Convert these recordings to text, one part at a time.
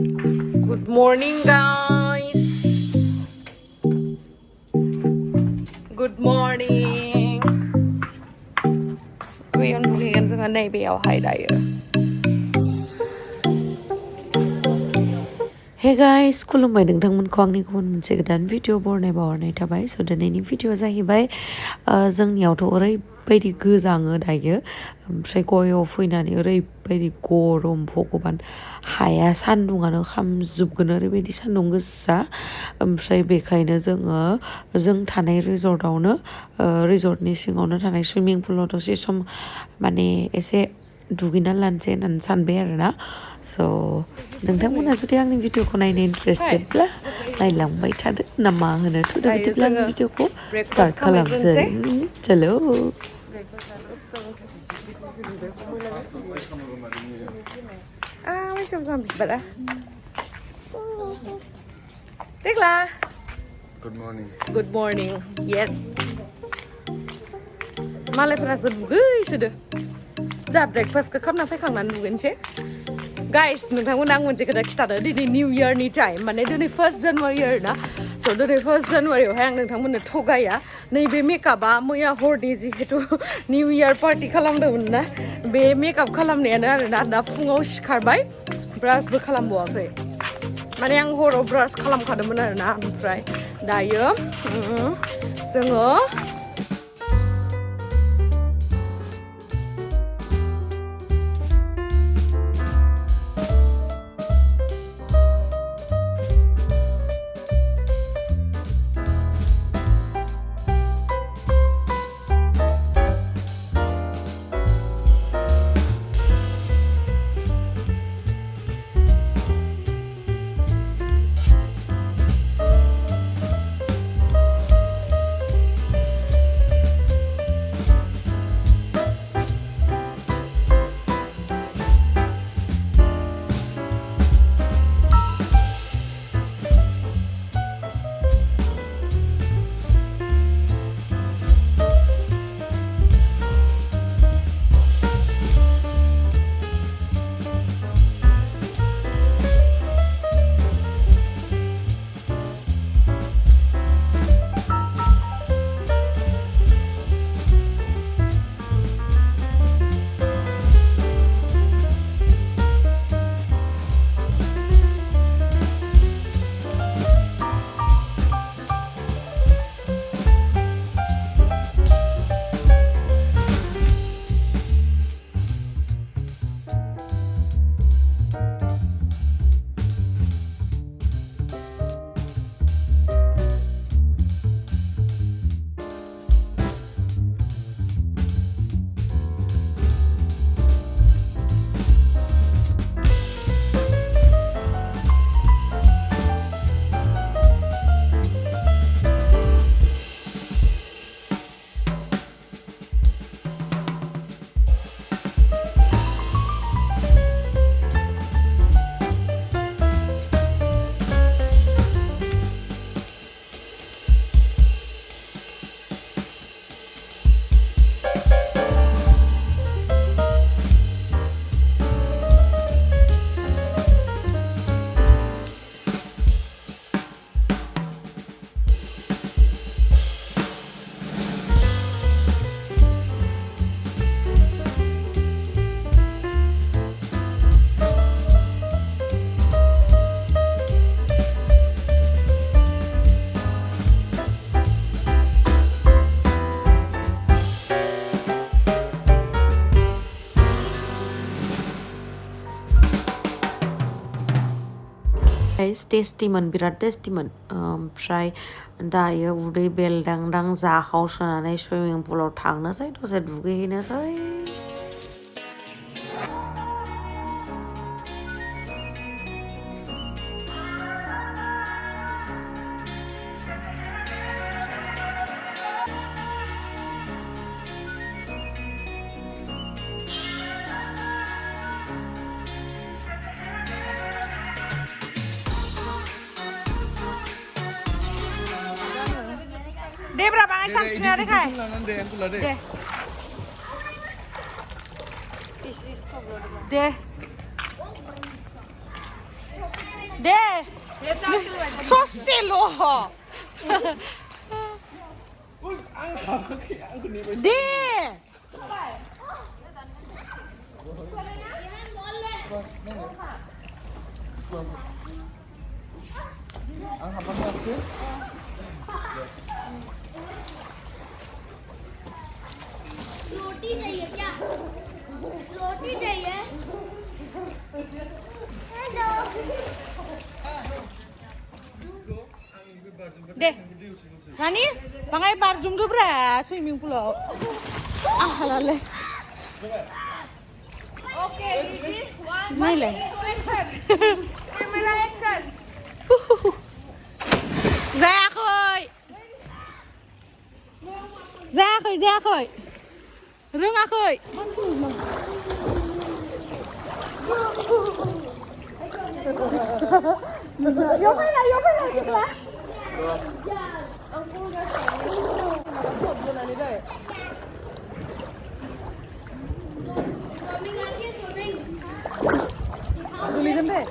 Good morning, guys. Good morning. We are going to go to the Hey guys, Khulumbai nwngthang angni गुबुन मोनसे गोदान video बरनाय बावहरनाय थाबाय स' दिनैनि भिडिअ जाहैबाय जोंनियावथ' ओरैबायदि गोजाङो दायो ओमफ्राय गयाव फैनानै ओरैबायदि गरम भगबान हाया सान्दुङानो खामजोबगोन ओरैबायदि सान्दुं गोसा ओमफ्राय बेखायनो जों थानाय रिजर्टआवनो रिजर्टनि सिङावनो थानाय सुइमिं पुलाव दसे सम माने एसे दुगैना लानोसै होननानै सानबाय आरोना स' नोंथांमोना जुदि आंनि भिडिअखौ नायनो इन्टारेस्टेडब्ला नायलांबाय थादो ना मा होनो थ' दा बिदिब्ला आंनि भिडिअखौ स्टार्ट खालामसै चलो Good morning. Yes. मालायफोरासो दुगैसोदो जा ब्रेकफास्टखौ खालामना फैखांनानै दुगैनोसै गाइस नोंथांमोना आं मोनसे खोथा खिथादो दिनै निउ इयारनि टाइम माने दिनै 1 जानुवारि आरोना स' दिनै 1 जानुवारियावहाय आं नोंथांमोननो थगाया नैबे मेकआपआ मैया हरनि जिहेतु निउ इयार पार्टि खालामदोंमोन ना बे मेकआप खालामनायानो आरोना दा फुङाव सिखारबाय ब्रासबो खालामबावाखै माने आं हराव ब्रास खालामखादोंमोन आरोना ओमफ्राय दायो जोङो टेस्टिमोन बिराद टेस्टिमोन ओमफ्राय दायो उदै बेलदांदां जाखावसोनानै सुइमिं पुलाव थांनोसै दसे दुगैहैनोसै deh berapa ngai samsung ada kai deh deh 네. 소실로. 네. रोटी चाहिए क्या रोटी चाहिए hello 네. 아니, 방에 말 좀 줘봐라. 스위밍 풀어. 아, 할래. Okay, ready? One, 말래. action. Camera action. Ra khơi. Ra khơi, ra khơi. Rưng à khơi. Vô phải là kìa lá. Đi lên đây.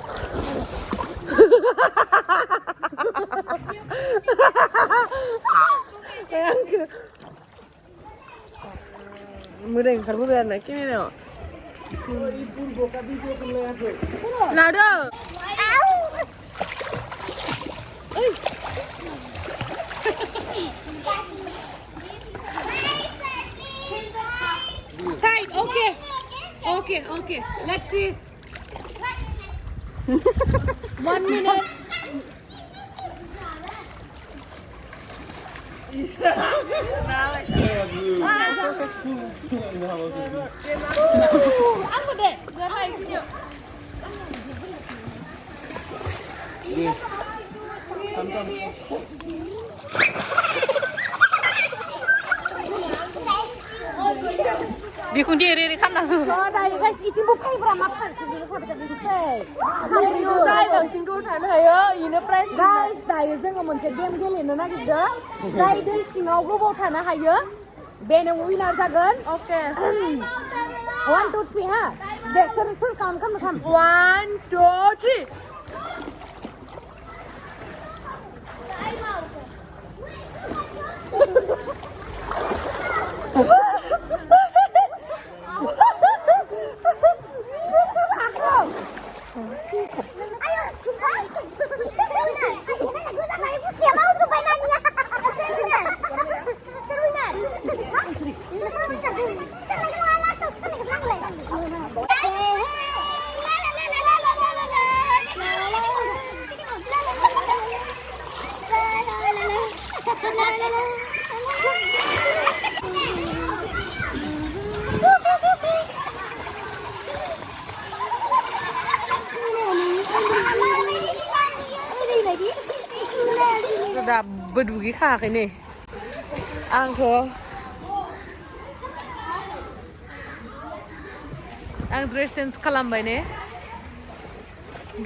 Mending kalau bukan nak kini ni. Louder. Side, okay. Okay, okay. Let's see. 1 minute. Ăn một đệ. Giờ thầy video. Vì không đi đi khắp nào. Đây guys, izin buka berapa kan? Izin buka berapa buka? Singgu saya bang, singgu tan hayo. Ini price. Guys, dayo जोङो मोनसे game गेलेनो नागिरदों. जाय दै सिङाव गोबाव थानो हायो, बेनो विनार जागोन. Okay. 1 2 3 हा. दे सोर काउन्ट खालाम. 1 2 3. Đã bật cái khả cái này. Ăn thua. Ang dress sense खालामबाय ने.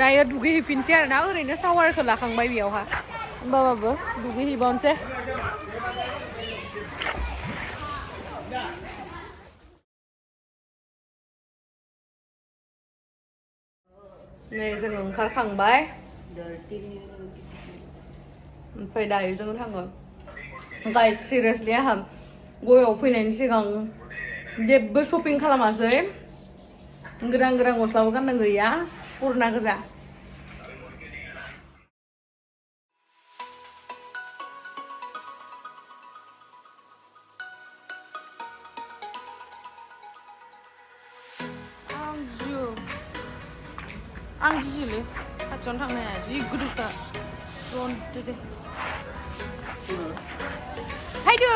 दायो दुगैहैफिनसै आरो ना ओरैनो सावारखौ लाखांबाय बेयावहा. होमबाबो दुगैहैबावनोसै. नै जों ओंखारखांबाय. ओमफ्राय दायो जों थांगोन. गाइस सिरियासलि आंहा गयाव फैनायनि सिगां जेबो शपिं खालामासै. गोदान गस्लाबो गाननो गैया. पुरना गोजा. आं गियोलै खाथियावनो थांनो हाया जि गुदुखा रनदो हायदो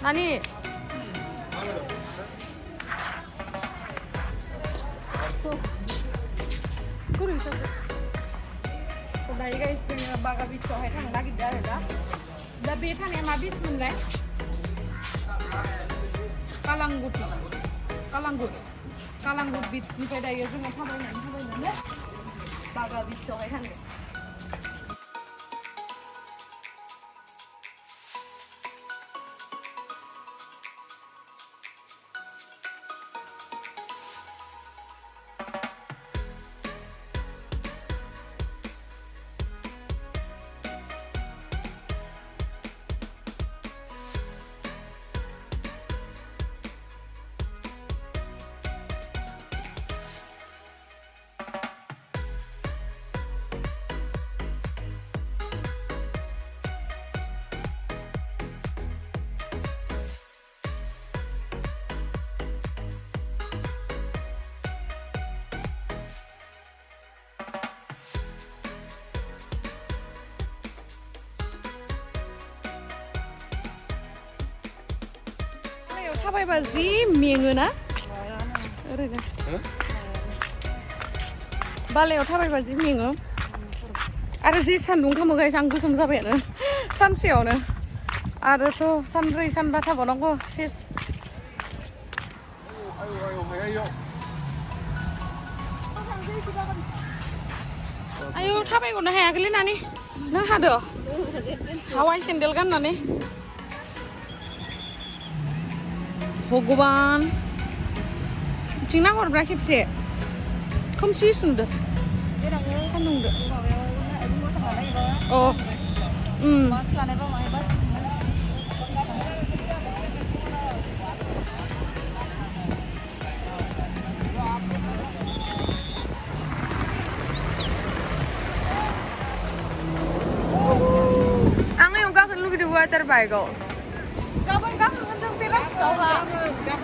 नानि गुरुसो दायो गाइस जोङो बागा बिचआवहाय थांनो नागिरदों आरो दा बे थांनाया मा बिच मोनलाय कालांगुट बिचनिफ्राय दायो जोङो थाबायनानै बागा बिचआवहाय थाङो थाबायबा जि मेङोना ओरैनो बालायाव थाबायबा जि मेङो आरो जि सान्दुं खामो गाइस आं गोसोम जाबायानो सानसेयावनो आरोथ' सानब्रै सानबा थाबावनांगौ सेस आयौ थाबायगनो हायाखैलै नानि नों हादो हावाइ सेन्देल गाननानै भगबान थिं नाहरब्रा खेबसे खोमसिसो नुदो सान्दुंदो अ आं गाखोनो लुगैदों वाटार बाइकआव गाबोन गाखोगोन जों बे रास्तायावहा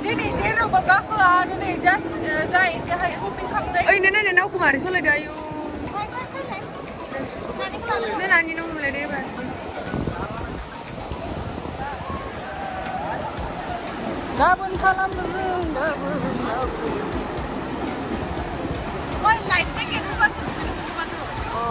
दिनै जेरावबो गाखोआ दिनै जास्ट जा एसे हायो शपिं खालामनाय ओइनो नायनो नावखौ मारै सालायदो आयु नै नानि नाव नुलायदो एबार गाबोन खालामगोन जों गाबोन ओइ लाइफ जेकेट होबासो नुगोन माथो अ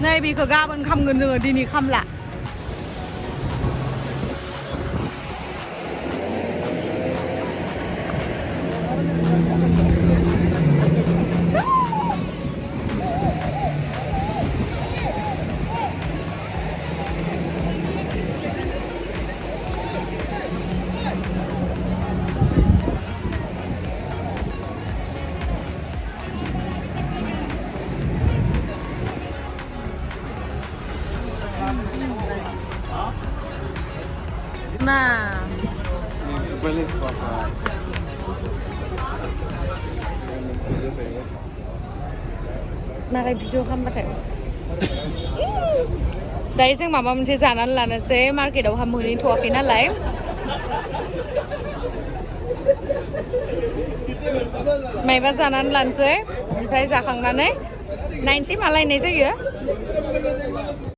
नै बेखौ गाबोन खामगोन जोङो दिनै खामला Nah. Makai video खालामबाथाय दायो जों माबा मोनसे जानानै लानोसै मार्केटावहा मोनहैथ'वाखै नालाय मायबा जानानै लानोसै ओमफ्राय जाखांनानै नायनोसै मा लायनाय जायो